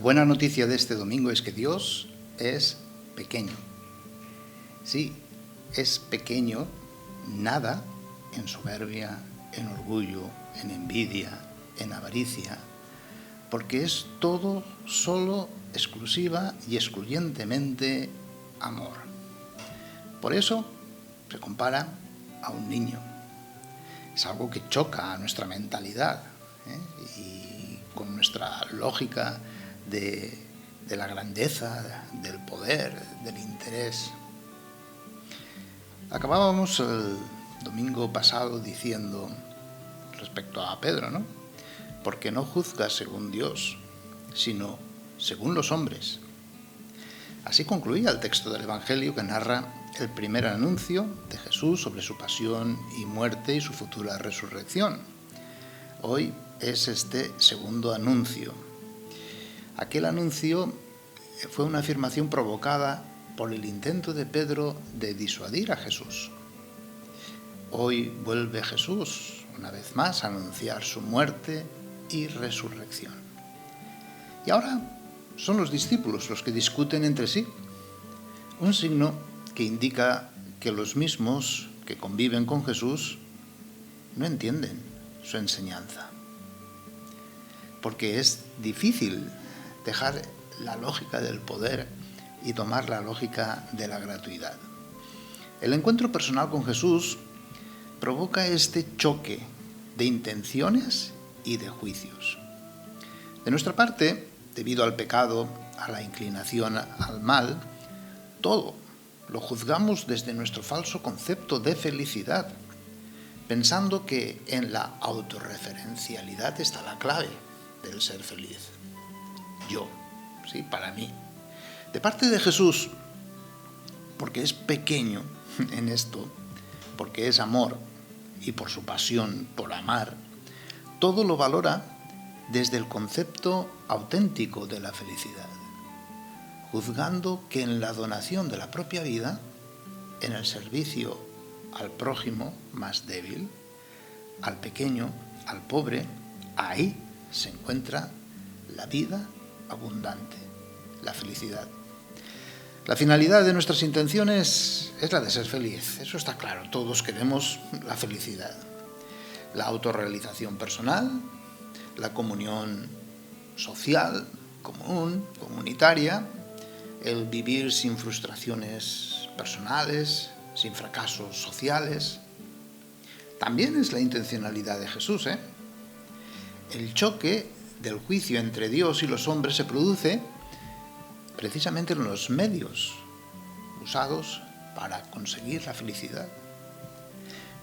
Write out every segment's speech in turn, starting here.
buena noticia de este domingo es que Dios es pequeño. Sí, es pequeño, nada en soberbia, en orgullo, en envidia, en avaricia, porque es todo solo, exclusiva y excluyentemente amor. Por eso se compara a un niño. Es algo que choca a nuestra mentalidad, y con nuestra lógica de la grandeza, del poder, del interés. Acabábamos el domingo pasado diciendo respecto a Pedro, ¿no? Porque no juzgas según Dios, sino según los hombres. Así concluía el texto del Evangelio que narra el primer anuncio de Jesús sobre su pasión y muerte y su futura resurrección. Hoy es este segundo anuncio. Aquel anuncio fue una afirmación provocada por el intento de Pedro de disuadir a Jesús. Hoy vuelve Jesús, una vez más, a anunciar su muerte y resurrección. Y ahora son los discípulos los que discuten entre sí, un signo que indica que los mismos que conviven con Jesús no entienden su enseñanza. Porque es difícil dejar la lógica del poder y tomar la lógica de la gratuidad. El encuentro personal con Jesús provoca este choque de intenciones y de juicios. De nuestra parte, debido al pecado, a la inclinación al mal, todo lo juzgamos desde nuestro falso concepto de felicidad, pensando que en la autorreferencialidad está la clave del ser feliz. Yo, sí, para mí. De parte de Jesús, porque es pequeño en esto, porque es amor y por su pasión por amar, todo lo valora desde el concepto auténtico de la felicidad, juzgando que en la donación de la propia vida, en el servicio al prójimo más débil, al pequeño, al pobre, ahí se encuentra la vida abundante, la felicidad. La finalidad de nuestras intenciones es la de ser feliz, eso está claro, todos queremos la felicidad. La autorrealización personal, la comunión social, comunitaria, el vivir sin frustraciones personales, sin fracasos sociales. También es la intencionalidad de Jesús, El choque del juicio entre Dios y los hombres se produce precisamente en los medios usados para conseguir la felicidad.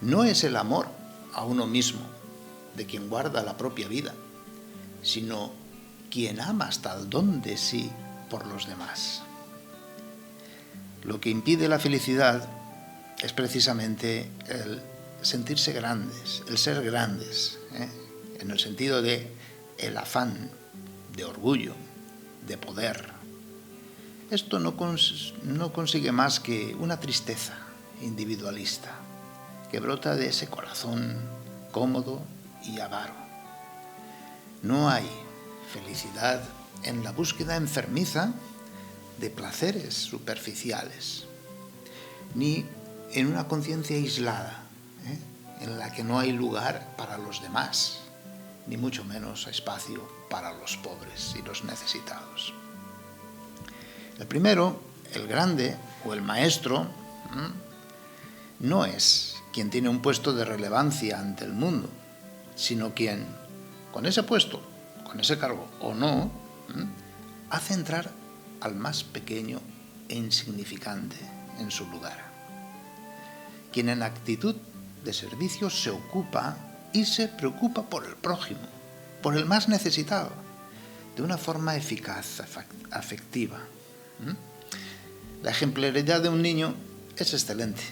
No es el amor a uno mismo de quien guarda la propia vida, sino quien ama hasta el don de sí por los demás. Lo que impide la felicidad es precisamente el sentirse grandes, el ser grandes, en el sentido de el afán de orgullo, de poder. Esto no consigue más que una tristeza individualista que brota de ese corazón cómodo y avaro. No hay felicidad en la búsqueda enfermiza de placeres superficiales, ni en una conciencia aislada, en la que no hay lugar para los demás, ni mucho menos espacio para los pobres y los necesitados. El primero, el grande o el maestro, no es quien tiene un puesto de relevancia ante el mundo, sino quien, con ese puesto, con ese cargo o no, hace entrar al más pequeño e insignificante en su lugar. Quien en actitud de servicio se ocupa y se preocupa por el prójimo, por el más necesitado, de una forma eficaz, afectiva. La ejemplaridad de un niño es excelente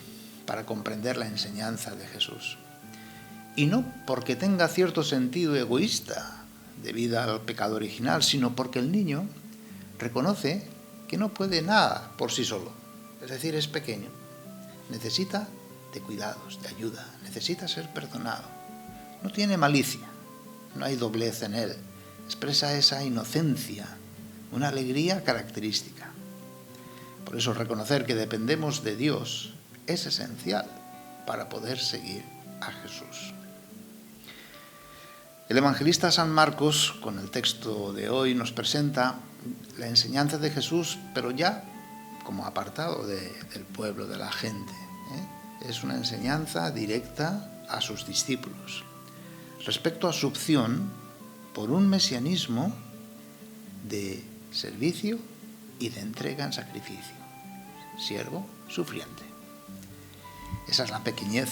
para comprender la enseñanza de Jesús. Y no porque tenga cierto sentido egoísta debido al pecado original, sino porque el niño reconoce que no puede nada por sí solo. Es decir, es pequeño. Necesita de cuidados, de ayuda, necesita ser perdonado. No tiene malicia, no hay doblez en él. Expresa esa inocencia una alegría característica. Por eso reconocer que dependemos de Dios es esencial para poder seguir a Jesús. El evangelista San Marcos, con el texto de hoy, nos presenta la enseñanza de Jesús, pero ya como apartado del pueblo, de la gente. Es una enseñanza directa a sus discípulos respecto a su opción por un mesianismo de servicio y de entrega en sacrificio, siervo sufriente. Esa es la pequeñez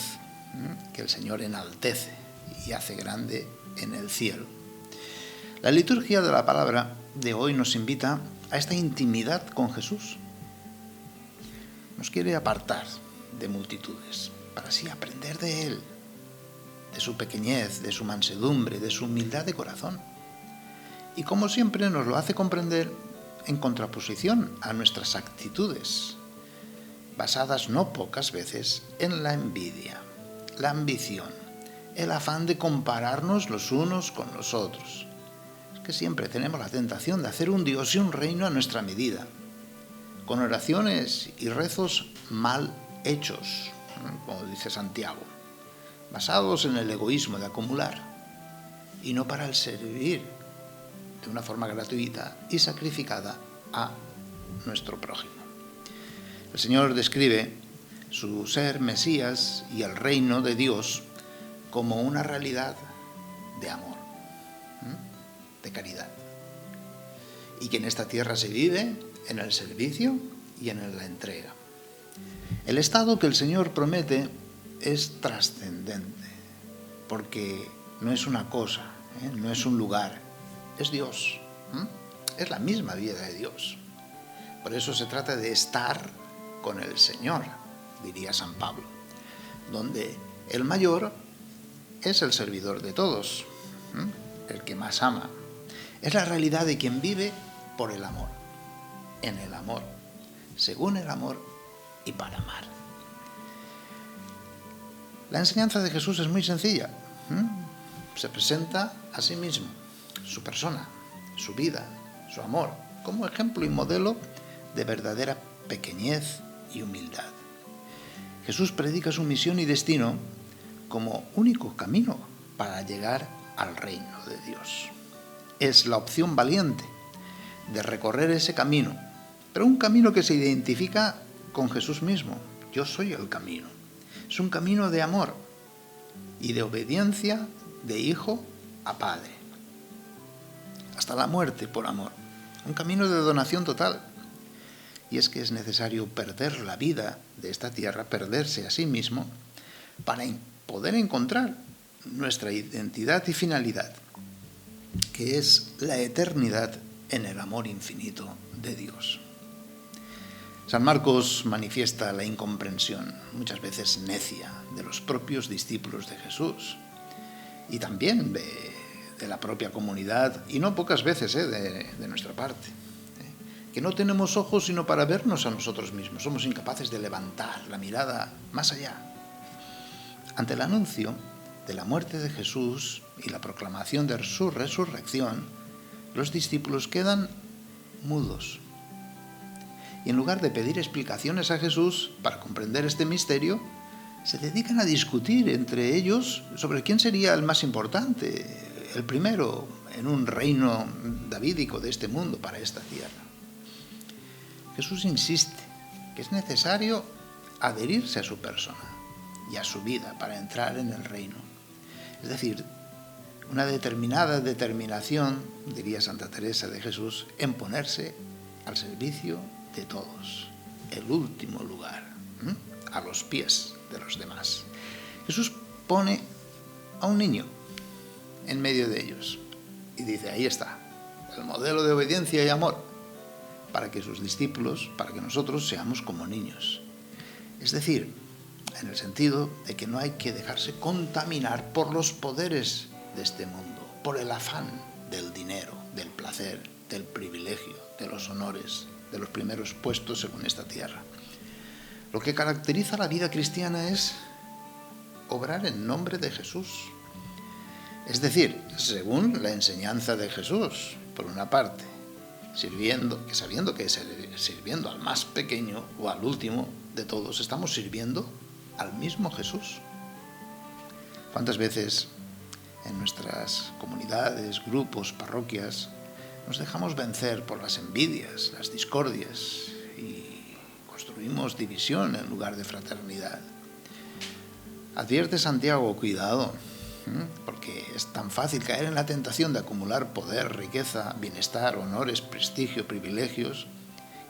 que el Señor enaltece y hace grande en el cielo. La liturgia de la palabra de hoy nos invita a esta intimidad con Jesús. Nos quiere apartar de multitudes para así aprender de Él, de su pequeñez, de su mansedumbre, de su humildad de corazón. Y como siempre nos lo hace comprender en contraposición a nuestras actitudes, basadas no pocas veces en la envidia, la ambición, el afán de compararnos los unos con los otros. Es que siempre tenemos la tentación de hacer un Dios y un reino a nuestra medida, con oraciones y rezos mal hechos, como dice Santiago, basados en el egoísmo de acumular y no para el servir de una forma gratuita y sacrificada a nuestro prójimo. El Señor describe su ser Mesías y el reino de Dios como una realidad de amor, de caridad, y que en esta tierra se vive en el servicio y en la entrega. El estado que el Señor promete es trascendente, porque no es una cosa, no es un lugar, es Dios, es la misma vida de Dios. Por eso se trata de estar con el Señor, diría San Pablo, donde el mayor es el servidor de todos, el que más ama. Es la realidad de quien vive por el amor, en el amor, según el amor y para amar. La enseñanza de Jesús es muy sencilla. Se presenta a sí mismo, su persona, su vida, su amor, como ejemplo y modelo de verdadera pequeñez y humildad. Jesús predica su misión y destino como único camino para llegar al reino de Dios. Es la opción valiente de recorrer ese camino, pero un camino que se identifica con Jesús mismo. Yo soy el camino. Es un camino de amor y de obediencia de hijo a padre, hasta la muerte por amor. Un camino de donación total. Y es que es necesario perder la vida de esta tierra, perderse a sí mismo, para poder encontrar nuestra identidad y finalidad, que es la eternidad en el amor infinito de Dios. San Marcos manifiesta la incomprensión, muchas veces necia, de los propios discípulos de Jesús y también de la propia comunidad, y no pocas veces de nuestra parte. Que no tenemos ojos sino para vernos a nosotros mismos. Somos incapaces de levantar la mirada más allá. Ante el anuncio de la muerte de Jesús y la proclamación de su resurrección, los discípulos quedan mudos. Y en lugar de pedir explicaciones a Jesús para comprender este misterio, se dedican a discutir entre ellos sobre quién sería el más importante, el primero en un reino davídico de este mundo para esta tierra. Jesús insiste que es necesario adherirse a su persona y a su vida para entrar en el reino. Es decir, una determinada determinación, diría Santa Teresa de Jesús, en ponerse al servicio de todos, el último lugar, a los pies de los demás. Jesús pone a un niño en medio de ellos y dice, ahí está, el modelo de obediencia y amor, para que sus discípulos, para que nosotros seamos como niños. Es decir, en el sentido de que no hay que dejarse contaminar por los poderes de este mundo, por el afán del dinero, del placer, del privilegio, de los honores, de los primeros puestos según esta tierra. Lo que caracteriza la vida cristiana es obrar en nombre de Jesús. Es decir, según la enseñanza de Jesús, por una parte, sabiendo que sirviendo al más pequeño o al último de todos, estamos sirviendo al mismo Jesús. ¿Cuántas veces en nuestras comunidades, grupos, parroquias, nos dejamos vencer por las envidias, las discordias y construimos división en lugar de fraternidad? Advierte Santiago, cuidado, porque es tan fácil caer en la tentación de acumular poder, riqueza, bienestar, honores, prestigio, privilegios,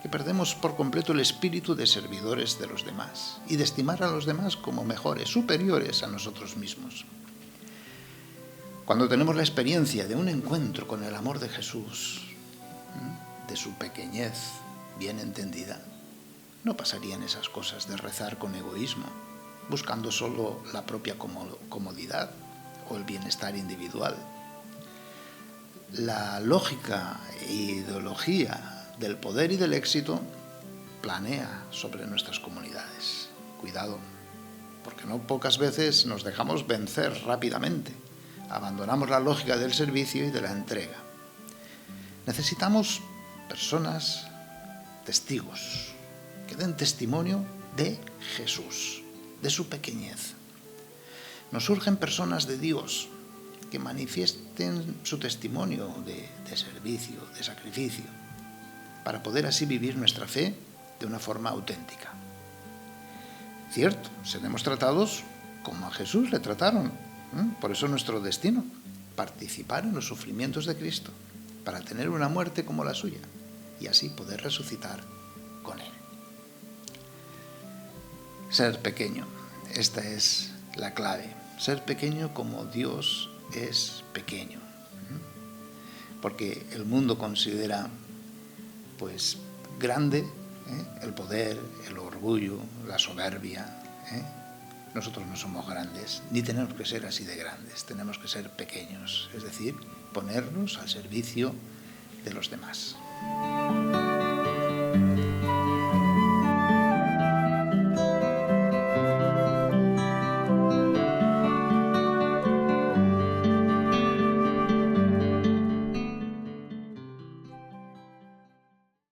que perdemos por completo el espíritu de servidores de los demás y de estimar a los demás como mejores, superiores a nosotros mismos. Cuando tenemos la experiencia de un encuentro con el amor de Jesús, de su pequeñez bien entendida, no pasarían esas cosas de rezar con egoísmo, buscando solo la propia comodidad o el bienestar individual. La lógica e ideología del poder y del éxito planea sobre nuestras comunidades. Cuidado, porque no pocas veces nos dejamos vencer rápidamente. Abandonamos la lógica del servicio y de la entrega. Necesitamos personas, testigos, que den testimonio de Jesús, de su pequeñez. Nos surgen personas de Dios que manifiesten su testimonio de servicio, de sacrificio, para poder así vivir nuestra fe de una forma auténtica. Cierto, seremos tratados como a Jesús le trataron. Por eso nuestro destino, participar en los sufrimientos de Cristo, para tener una muerte como la suya y así poder resucitar con Él. Ser pequeño, esta es la clave. Ser pequeño como Dios es pequeño. Porque el mundo considera pues grande el poder, el orgullo, la soberbia. Nosotros no somos grandes, ni tenemos que ser así de grandes, tenemos que ser pequeños, es decir, ponernos al servicio de los demás.